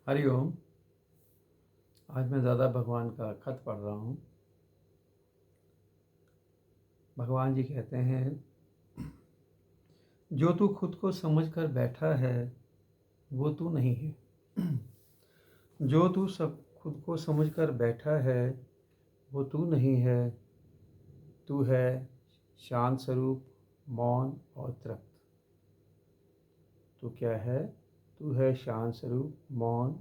हरिओम। आज मैं दादा भगवान का खत पढ़ रहा हूँ। भगवान जी कहते हैं, जो तू खुद को समझकर बैठा है वो तू नहीं है। जो तू सब खुद को समझकर बैठा है वो तू नहीं है। तू है शांत स्वरूप, मौन और तृप्त। तू क्या है? तू है शांत स्वरूप, मौन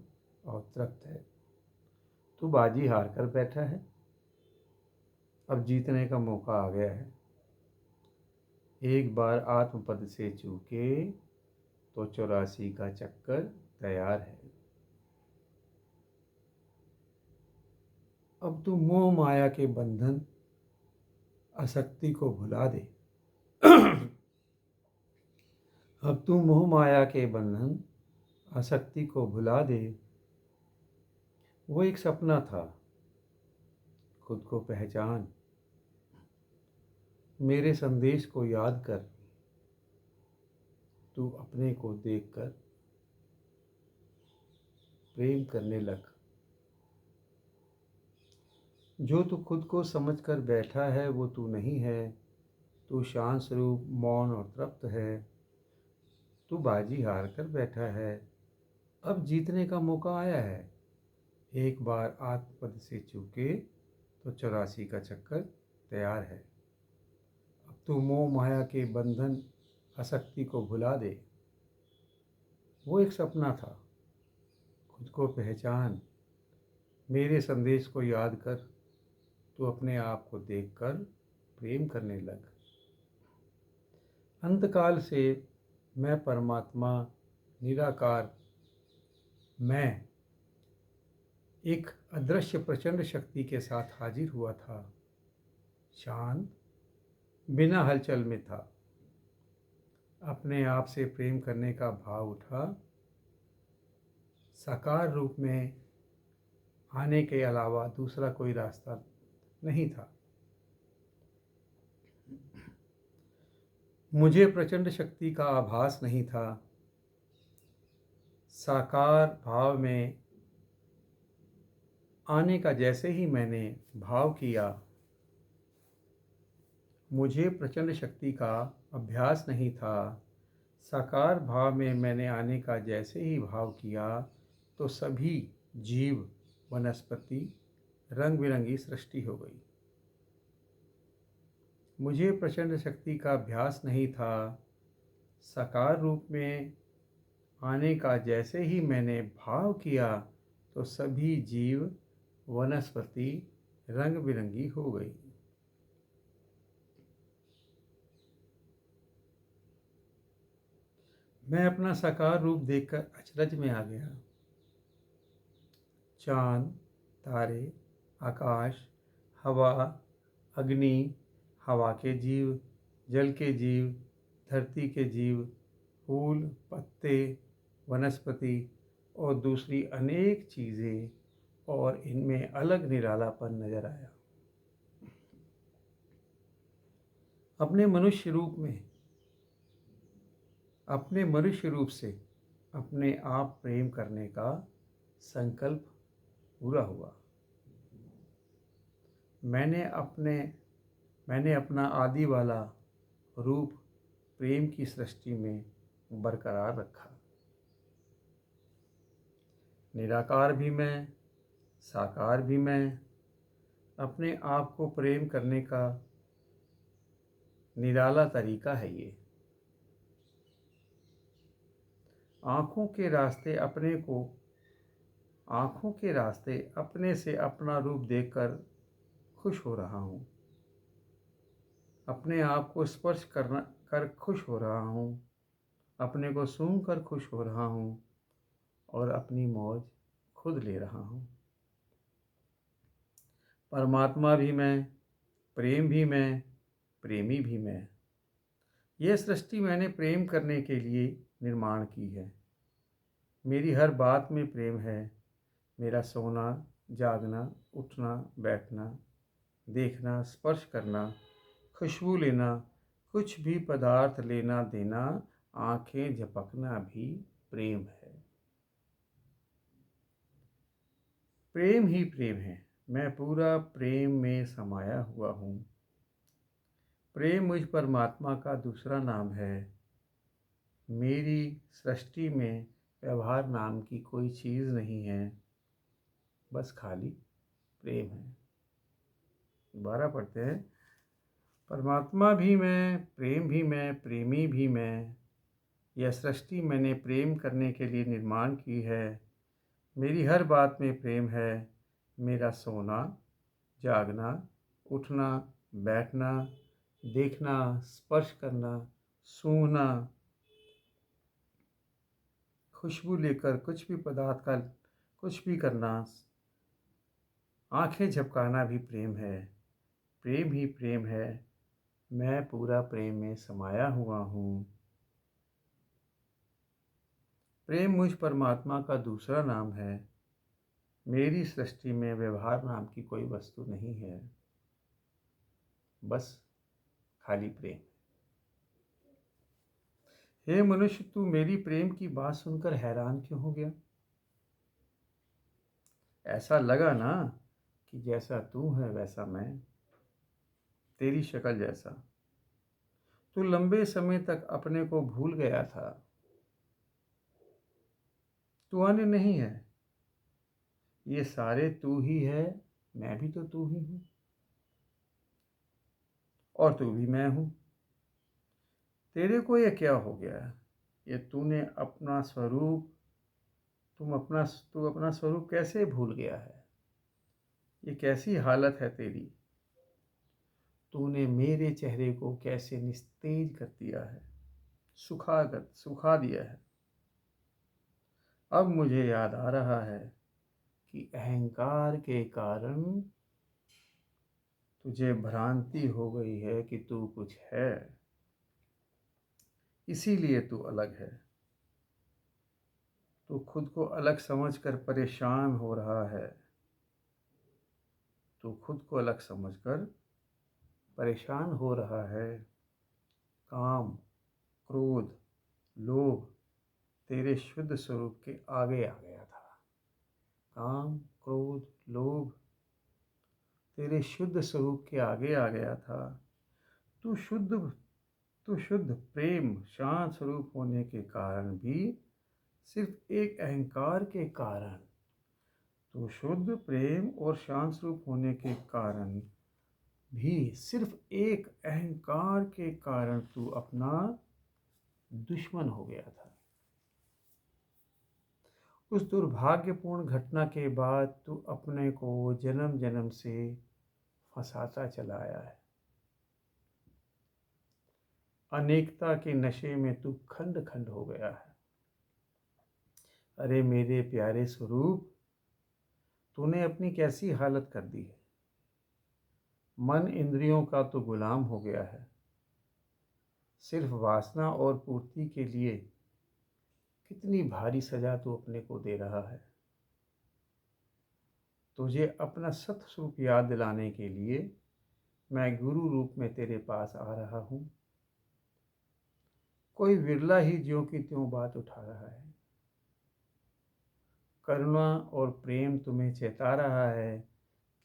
और तृप्त है। तू बाजी हार कर बैठा है। अब जीतने का मौका आ गया है। एक बार आत्मपद से चूके तो 84 का चक्कर तैयार है। अब तू मोह माया के बंधन आसक्ति को भुला दे। अब तू मोह माया के बंधन आसक्ति को भुला दे। वो एक सपना था, खुद को पहचान। मेरे संदेश को याद कर, तू अपने को देखकर प्रेम करने लग। जो तू खुद को समझकर बैठा है वो तू नहीं है। तू शांत स्वरूप, मौन और तृप्त है। तू बाजी हार कर बैठा है। अब जीतने का मौका आया है। एक बार आत्मपद से चूके तो 84 का चक्कर तैयार है। अब तू मोह माया के बंधन आसक्ति को भुला दे। वो एक सपना था, खुद को पहचान। मेरे संदेश को याद कर, तू अपने आप को देखकर प्रेम करने लग। अंतकाल से मैं परमात्मा निराकार, मैं एक अदृश्य प्रचंड शक्ति के साथ हाजिर हुआ था। शांत, बिना हलचल में था। अपने आप से प्रेम करने का भाव उठा। साकार रूप में आने के अलावा दूसरा कोई रास्ता नहीं था। मुझे प्रचंड शक्ति का आभास नहीं था। साकार भाव में आने का जैसे ही मैंने भाव किया, मुझे प्रचंड शक्ति का अभ्यास नहीं था। साकार भाव में मैंने आने का जैसे ही भाव किया तो सभी जीव, वनस्पति, रंग बिरंगी सृष्टि हो गई। मुझे प्रचंड शक्ति का अभ्यास नहीं था। साकार रूप में आने का जैसे ही मैंने भाव किया तो सभी जीव, वनस्पति रंग बिरंगी हो गई। मैं अपना साकार रूप देखकर अचरज में आ गया। चांद, तारे, आकाश, हवा, अग्नि, हवा के जीव, जल के जीव, धरती के जीव, फूल, पत्ते, वनस्पति और दूसरी अनेक चीज़ें, और इनमें अलग निरालापन नजर आया। अपने मनुष्य रूप से अपने आप प्रेम करने का संकल्प पूरा हुआ। मैंने अपना आदि वाला रूप प्रेम की सृष्टि में बरकरार रखा। निराकार भी मैं, साकार भी मैं। अपने आप को प्रेम करने का निराला तरीका है ये। आँखों के रास्ते अपने से अपना रूप देखकर खुश हो रहा हूँ। अपने आप को स्पर्श कर खुश हो रहा हूँ। अपने को सूंघ कर खुश हो रहा हूँ और अपनी मौज खुद ले रहा हूँ। परमात्मा भी मैं, प्रेम भी मैं, प्रेमी भी मैं। यह सृष्टि मैंने प्रेम करने के लिए निर्माण की है। मेरी हर बात में प्रेम है। मेरा सोना, जागना, उठना, बैठना, देखना, स्पर्श करना, खुशबू लेना, कुछ भी पदार्थ लेना देना, आंखें झपकना भी प्रेम है। प्रेम ही प्रेम है, मैं पूरा प्रेम में समाया हुआ हूँ। प्रेम मुझ परमात्मा का दूसरा नाम है। मेरी सृष्टि में व्यवहार नाम की कोई चीज़ नहीं है, बस खाली प्रेम है। दोबारा पढ़ते हैं। परमात्मा भी मैं, प्रेम भी मैं, प्रेमी भी मैं। यह सृष्टि मैंने प्रेम करने के लिए निर्माण की है। मेरी हर बात में प्रेम है। मेरा सोना, जागना, उठना, बैठना, देखना, स्पर्श करना, सूंघना, खुशबू लेकर कुछ भी पदार्थ का कुछ भी करना, आंखें झपकाना भी प्रेम है। प्रेम ही प्रेम है, मैं पूरा प्रेम में समाया हुआ हूँ। प्रेम मुझ परमात्मा का दूसरा नाम है। मेरी सृष्टि में व्यवहार नाम की कोई वस्तु नहीं है, बस खाली प्रेम। हे मनुष्य, तू मेरी प्रेम की बात सुनकर हैरान क्यों हो गया? ऐसा लगा ना कि जैसा तू है वैसा मैं, तेरी शक्ल जैसा। तू लंबे समय तक अपने को भूल गया था। तू अन्य नहीं है, ये सारे तू ही है। मैं भी तो तू ही हूँ, और तू भी मैं हूँ। तेरे को ये क्या हो गया? ये तूने अपना स्वरूप तू अपना स्वरूप कैसे भूल गया है? ये कैसी हालत है तेरी? तूने मेरे चेहरे को कैसे निस्तेज कर दिया है, सुखा दिया है। अब मुझे याद आ रहा है कि अहंकार के कारण तुझे भ्रांति हो गई है कि तू कुछ है, इसीलिए तू अलग है। तू खुद को अलग समझकर परेशान हो रहा है। तू खुद को अलग समझकर परेशान हो रहा है। काम, क्रोध, लोभ तेरे शुद्ध स्वरूप के आगे आ गया था। काम, क्रोध, लोभ तेरे शुद्ध स्वरूप के आगे आ गया था। तू शुद्ध तू शुद्ध प्रेम, शांत स्वरूप होने के कारण भी, सिर्फ एक अहंकार के कारण, तू शुद्ध प्रेम और शांत स्वरूप होने के कारण भी, सिर्फ एक अहंकार के कारण तू अपना दुश्मन हो गया था। उस दुर्भाग्यपूर्ण घटना के बाद तू अपने को जन्म जन्म से फंसाता चला आया है। अनेकता के नशे में तू खंड खंड हो गया है। अरे मेरे प्यारे स्वरूप, तूने अपनी कैसी हालत कर दी है। मन इंद्रियों का तो गुलाम हो गया है। सिर्फ वासना और पूर्ति के लिए कितनी भारी सजा तू अपने को दे रहा है। तुझे अपना सत्य स्वरूप याद दिलाने के लिए मैं गुरु रूप में तेरे पास आ रहा हूँ। कोई विरला ही ज्यों की त्यों बात उठा रहा है। करुणा और प्रेम तुम्हें चेता रहा है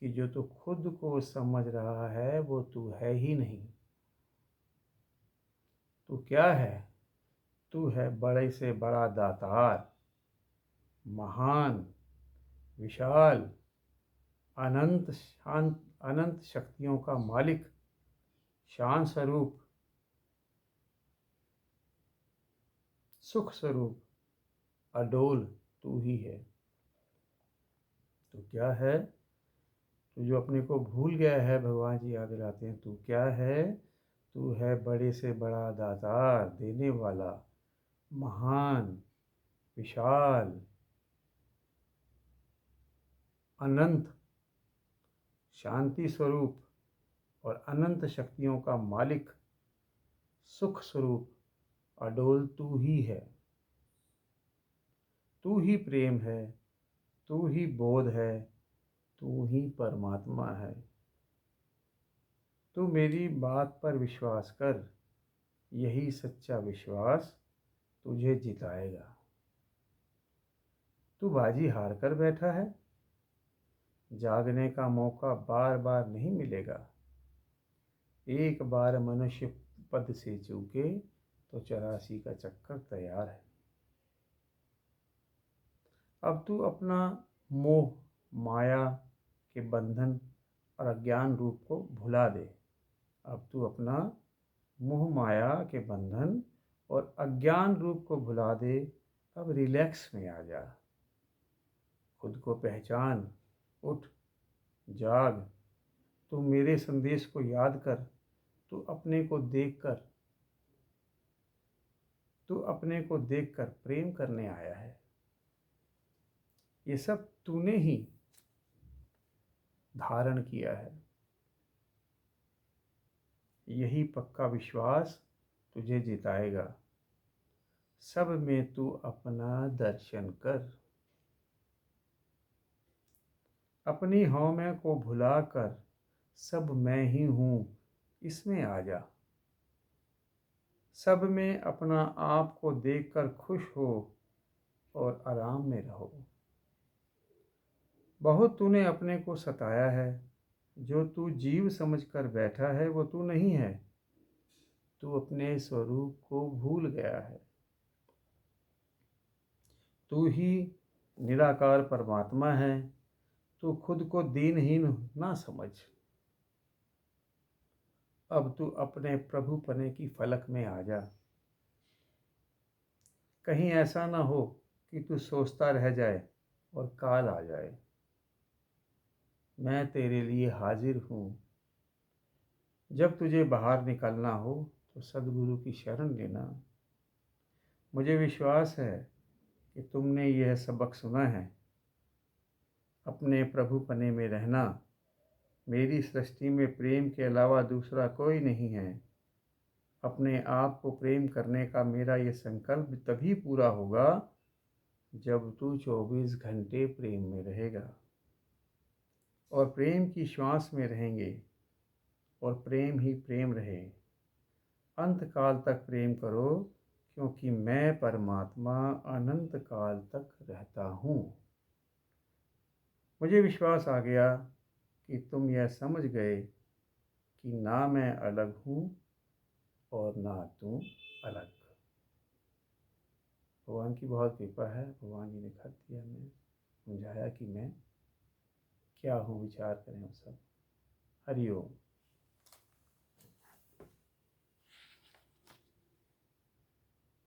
कि जो तू खुद को समझ रहा है वो तू है ही नहीं। तू क्या है? तू है बड़े से बड़ा दातार, महान, विशाल, अनंत शक्तियों का मालिक, शांत स्वरूप, सुख स्वरूप, अडोल तू ही है। तू क्या है? तू जो अपने को भूल गया है, भगवान जी याद दिलाते हैं, तू क्या है? तू है बड़े से बड़ा दातार, देने वाला, महान, विशाल, अनंत, शांति स्वरूप और अनंत शक्तियों का मालिक, सुख स्वरूप, अडोल तू ही है। तू ही प्रेम है, तू ही बोध है, तू ही परमात्मा है। तू मेरी बात पर विश्वास कर। यही सच्चा विश्वास तुझे जिताएगा। तू बाजी हार कर बैठा है। जागने का मौका बार बार नहीं मिलेगा। एक बार मनुष्य पद से चूके तो 84 का चक्कर तैयार है। अब तू अपना मोह, माया के बंधन और अज्ञान रूप को भुला दे। अब तू अपना मोह माया के बंधन और अज्ञान रूप को भुला दे। अब रिलैक्स में आ जा, खुद को पहचान, उठ, जाग। तू मेरे संदेश को याद कर। तू अपने को देखकर प्रेम करने आया है। ये सब तूने ही धारण किया है। यही पक्का विश्वास तुझे जिताएगा। सब में तू अपना दर्शन कर। अपनी हौं को भुलाकर सब मैं ही हूँ इसमें आ जा। सब में अपना आप को देखकर खुश हो और आराम में रहो। बहुत तूने अपने को सताया है। जो तू जीव समझकर बैठा है वो तू नहीं है। तू अपने स्वरूप को भूल गया है। तू ही निराकार परमात्मा है। तू खुद को दीनहीन ना समझ। अब तू अपने प्रभुपने की फलक में आ जा। कहीं ऐसा ना हो कि तू सोचता रह जाए और काल आ जाए। मैं तेरे लिए हाजिर हूँ। जब तुझे बाहर निकलना हो तो सद्गुरु की शरण लेना। मुझे विश्वास है कि तुमने यह सबक सुना है। अपने प्रभुपने में रहना। मेरी सृष्टि में प्रेम के अलावा दूसरा कोई नहीं है। अपने आप को प्रेम करने का मेरा ये संकल्प तभी पूरा होगा जब तू 24 घंटे प्रेम में रहेगा और प्रेम की श्वास में रहेंगे और प्रेम ही प्रेम रहे। अंत काल तक प्रेम करो क्योंकि मैं परमात्मा अनंत काल तक रहता हूँ। मुझे विश्वास आ गया कि तुम यह समझ गए कि ना मैं अलग हूँ और ना तू अलग। भगवान की बहुत कृपा है। भगवान जी ने खत दिया, हमें समझाया कि मैं क्या हूँ, विचार करें हम सब। हरि ओम।